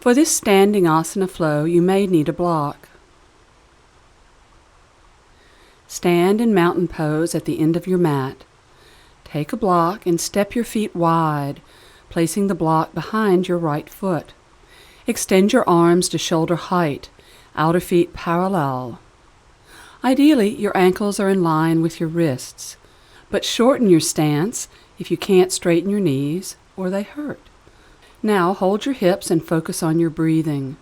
For this standing asana flow, you may need a block. Stand in mountain pose at the end of your mat. Take a block and step your feet wide, placing the block behind your right foot. Extend your arms to shoulder height, outer feet parallel. Ideally, your ankles are in line with your wrists, but shorten your stance if you can't straighten your knees or they hurt. Now hold your hips and focus on your breathing.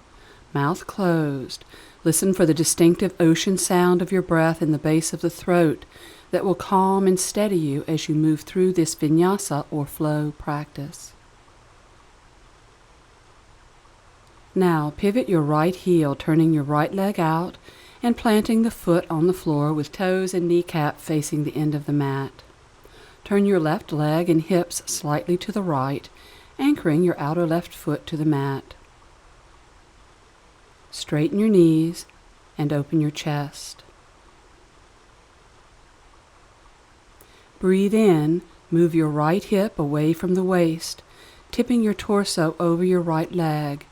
Mouth closed. Listen for the distinctive ocean sound of your breath in the base of the throat that will calm and steady you as you move through this vinyasa or flow practice. Now pivot your right heel, turning your right leg out and planting the foot on the floor with toes and kneecap facing the end of the mat. Turn your left leg and hips slightly to the right, anchoring your outer left foot to the mat. Straighten your knees and open your chest. Breathe in, move your right hip away from the waist, tipping your torso over your right leg.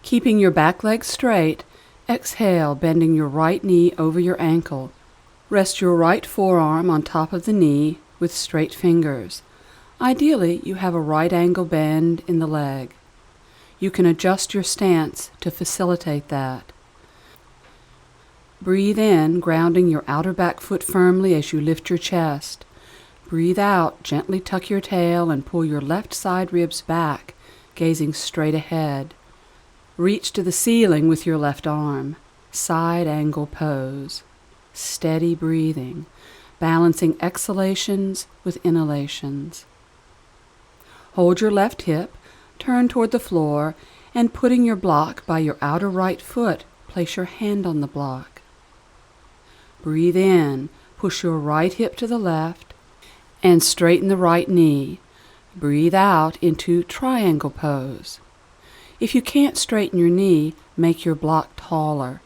Keeping your back leg straight, exhale, bending your right knee over your ankle. Rest your right forearm on top of the knee with straight fingers. Ideally, you have a right angle bend in the leg. You can adjust your stance to facilitate that. Breathe in, grounding your outer back foot firmly as you lift your chest. Breathe out, gently tuck your tail and pull your left side ribs back, gazing straight ahead. Reach to the ceiling with your left arm. Side angle pose. Steady breathing, balancing exhalations with inhalations. Hold your left hip, turn toward the floor, and putting your block by your outer right foot, place your hand on the block. Breathe in, push your right hip to the left, and straighten the right knee. Breathe out into triangle pose. If you can't straighten your knee, make your block taller.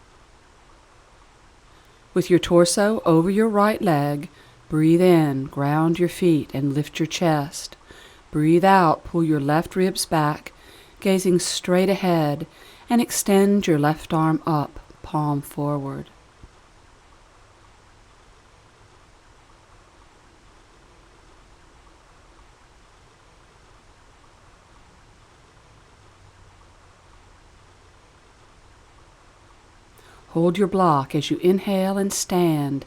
With your torso over your right leg, breathe in, ground your feet, and lift your chest. Breathe out, pull your left ribs back, gazing straight ahead, and extend your left arm up, palm forward. Hold your block as you inhale and stand.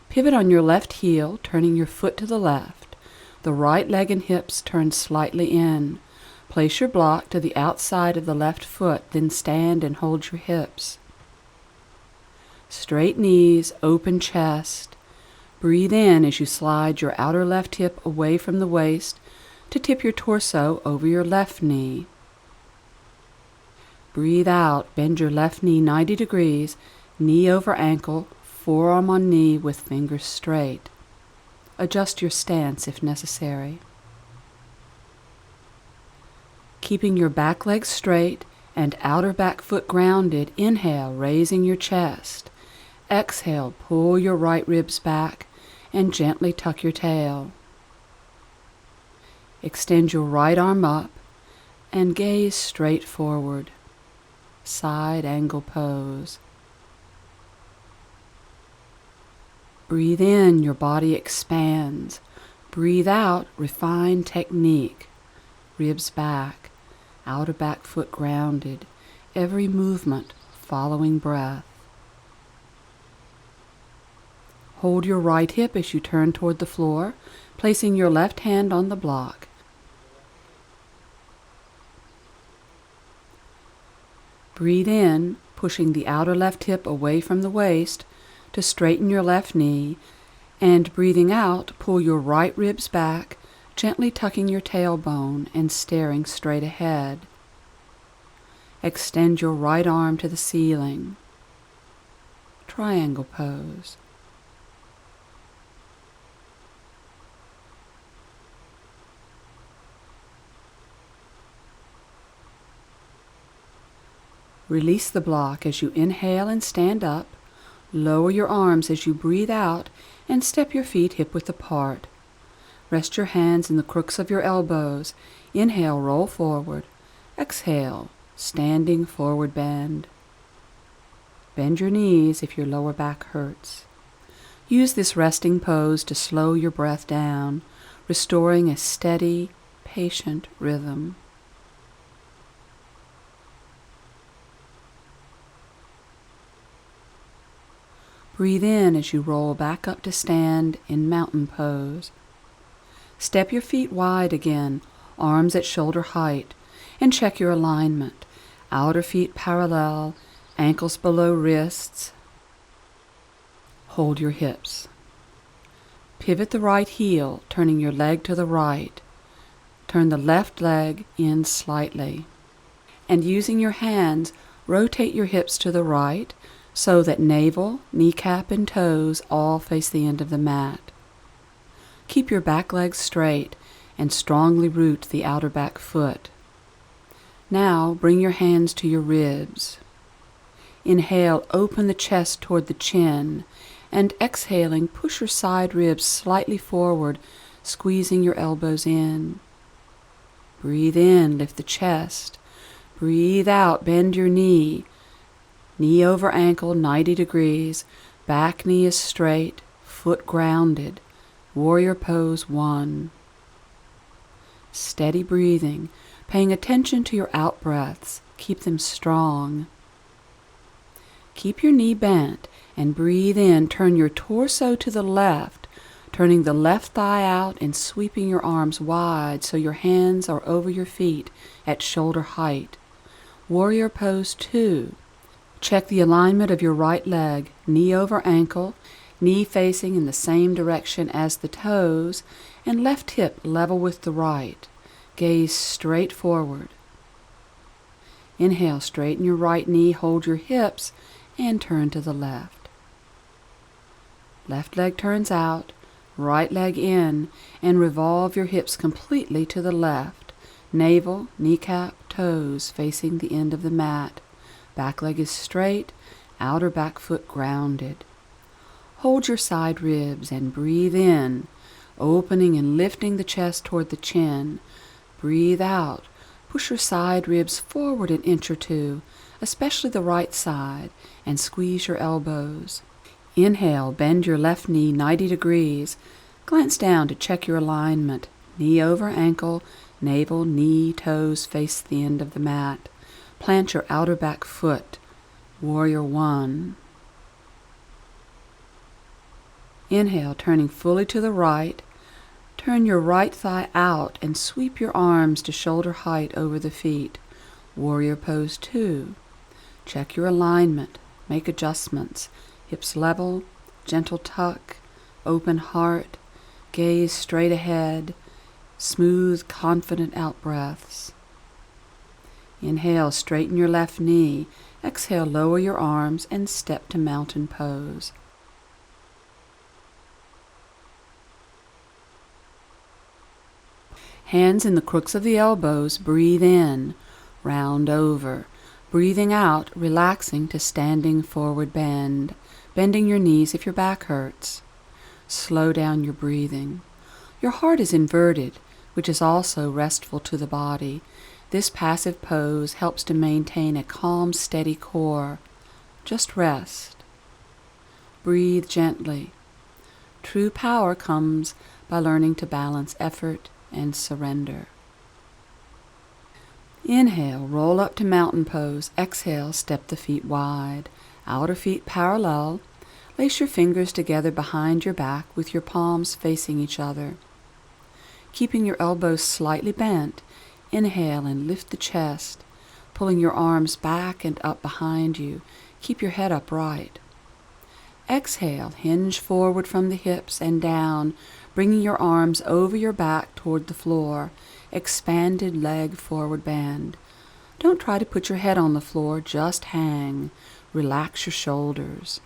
Pivot on your left heel, turning your foot to the left. The right leg and hips turn slightly in. Place your block to the outside of the left foot, then stand and hold your hips. Straight knees, open chest. Breathe in as you slide your outer left hip away from the waist to tip your torso over your left knee. Breathe out, bend your left knee 90 degrees, knee over ankle, forearm on knee with fingers straight. Adjust your stance if necessary. Keeping your back leg straight and outer back foot grounded, inhale, raising your chest. Exhale, pull your right ribs back and gently tuck your tail. Extend your right arm up and gaze straight forward. Side angle pose. Breathe in, your body expands. Breathe out, refine technique. Ribs back, outer back foot grounded. Every movement following breath. Hold your right hip as you turn toward the floor, placing your left hand on the block. Breathe in, pushing the outer left hip away from the waist to straighten your left knee, and breathing out, pull your right ribs back, gently tucking your tailbone and staring straight ahead. Extend your right arm to the ceiling. Triangle pose. Release the block as you inhale and stand up. Lower your arms as you breathe out and step your feet hip-width apart. Rest your hands in the crooks of your elbows. Inhale, roll forward. Exhale, standing forward bend. Bend your knees if your lower back hurts. Use this resting pose to slow your breath down, restoring a steady, patient rhythm. Breathe in as you roll back up to stand in mountain pose. Step your feet wide again, arms at shoulder height, and check your alignment. Outer feet parallel, ankles below wrists. Hold your hips. Pivot the right heel, turning your leg to the right. Turn the left leg in slightly. And using your hands, rotate your hips to the right so that navel, kneecap, and toes all face the end of the mat. Keep your back leg straight and strongly root the outer back foot. Now bring your hands to your ribs. Inhale, open the chest toward the chin, and exhaling, push your side ribs slightly forward, squeezing your elbows in. Breathe in, lift the chest. Breathe out, bend your knee. Knee over ankle, 90 degrees. Back knee is straight, foot grounded. Warrior pose 1. Steady breathing, paying attention to your out-breaths. Keep them strong. Keep your knee bent and breathe in. Turn your torso to the left, turning the left thigh out and sweeping your arms wide so your hands are over your feet at shoulder height. Warrior pose 2. Check the alignment of your right leg, knee over ankle, knee facing in the same direction as the toes, and left hip level with the right. Gaze straight forward. Inhale, straighten your right knee, hold your hips, and turn to the left. Left leg turns out, right leg in, and revolve your hips completely to the left. Navel, kneecap, toes facing the end of the mat. Back leg is straight, outer back foot grounded. Hold your side ribs and breathe in, opening and lifting the chest toward the chin. Breathe out. Push your side ribs forward an inch or two, especially the right side, and squeeze your elbows. Inhale, bend your left knee 90 degrees. Glance down to check your alignment. Knee over ankle, navel, knee, toes face the end of the mat. Plant your outer back foot. Warrior 1. Inhale, turning fully to the right. Turn your right thigh out and sweep your arms to shoulder height over the feet. Warrior pose 2. Check your alignment. Make adjustments. Hips level, gentle tuck, open heart, gaze straight ahead, smooth, confident out-breaths. Inhale, straighten your left knee. Exhale, lower your arms and step to mountain pose. Hands in the crooks of the elbows, breathe in, round over. Breathing out, relaxing to standing forward bend, bending your knees if your back hurts. Slow down your breathing. Your heart is inverted, which is also restful to the body. This passive pose helps to maintain a calm, steady core. Just rest. Breathe gently. True power comes by learning to balance effort and surrender. Inhale, roll up to mountain pose. Exhale, step the feet wide. Outer feet parallel. Lace your fingers together behind your back with your palms facing each other. Keeping your elbows slightly bent, inhale and lift the chest, pulling your arms back and up behind you. Keep your head upright. Exhale, hinge forward from the hips and down, bringing your arms over your back toward the floor. Expanded leg forward bend. Don't try to put your head on the floor, just hang. Relax your shoulders.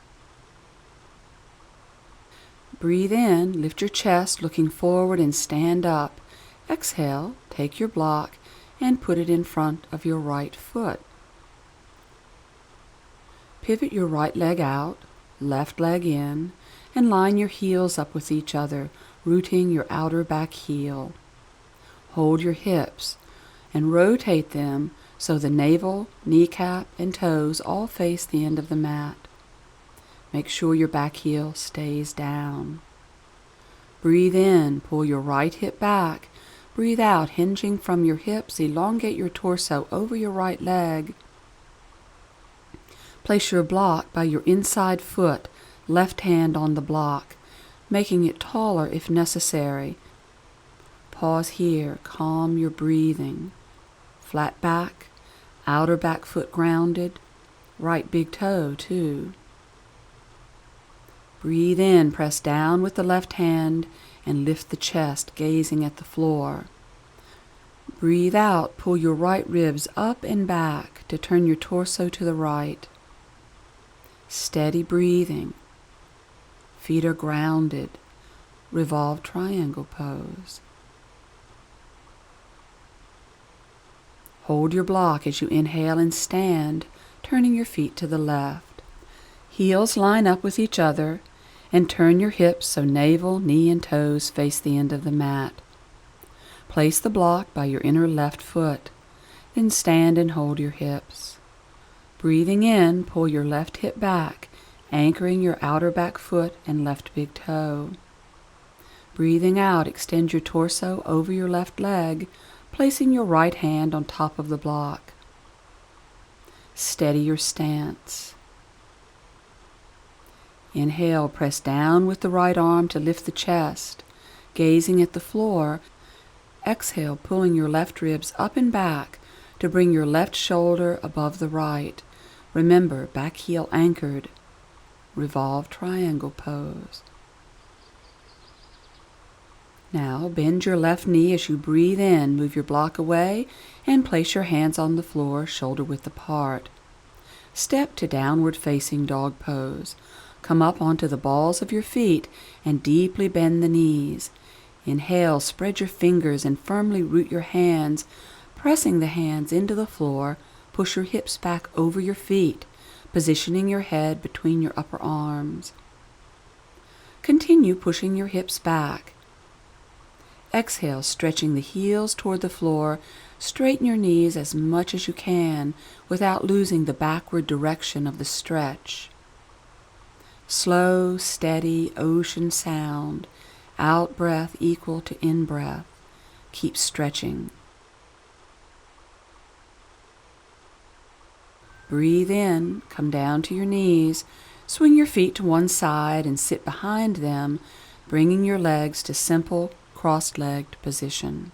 Breathe in, lift your chest, looking forward and stand up. Exhale, take your block and put it in front of your right foot. Pivot your right leg out, left leg in, and line your heels up with each other, rooting your outer back heel. Hold your hips and rotate them so the navel, kneecap, and toes all face the end of the mat. Make sure your back heel stays down. Breathe in, pull your right hip back. Breathe out, hinging from your hips, elongate your torso over your right leg. Place your block by your inside foot, left hand on the block, making it taller if necessary. Pause here, calm your breathing. Flat back, outer back foot grounded, right big toe too. Breathe in, press down with the left hand and lift the chest, gazing at the floor. Breathe out, pull your right ribs up and back to turn your torso to the right. Steady breathing. Feet are grounded. Revolve triangle pose. Hold your block as you inhale and stand, turning your feet to the left. Heels line up with each other, and turn your hips so navel, knee, and toes face the end of the mat. Place the block by your inner left foot, then stand and hold your hips. Breathing in, pull your left hip back, anchoring your outer back foot and left big toe. Breathing out, extend your torso over your left leg, placing your right hand on top of the block. Steady your stance. Inhale, press down with the right arm to lift the chest, gazing at the floor. Exhale, pulling your left ribs up and back to bring your left shoulder above the right. Remember, back heel anchored. Revolve triangle pose. Now, bend your left knee as you breathe in. Move your block away and place your hands on the floor, shoulder width apart. Step to downward facing dog pose. Come up onto the balls of your feet and deeply bend the knees. Inhale, spread your fingers and firmly root your hands, pressing the hands into the floor. Push your hips back over your feet, positioning your head between your upper arms. Continue pushing your hips back. Exhale, stretching the heels toward the floor. Straighten your knees as much as you can without losing the backward direction of the stretch. Slow, steady, ocean sound. Out breath equal to in breath. Keep stretching. Breathe in, come down to your knees. Swing your feet to one side and sit behind them, bringing your legs to simple cross-legged position.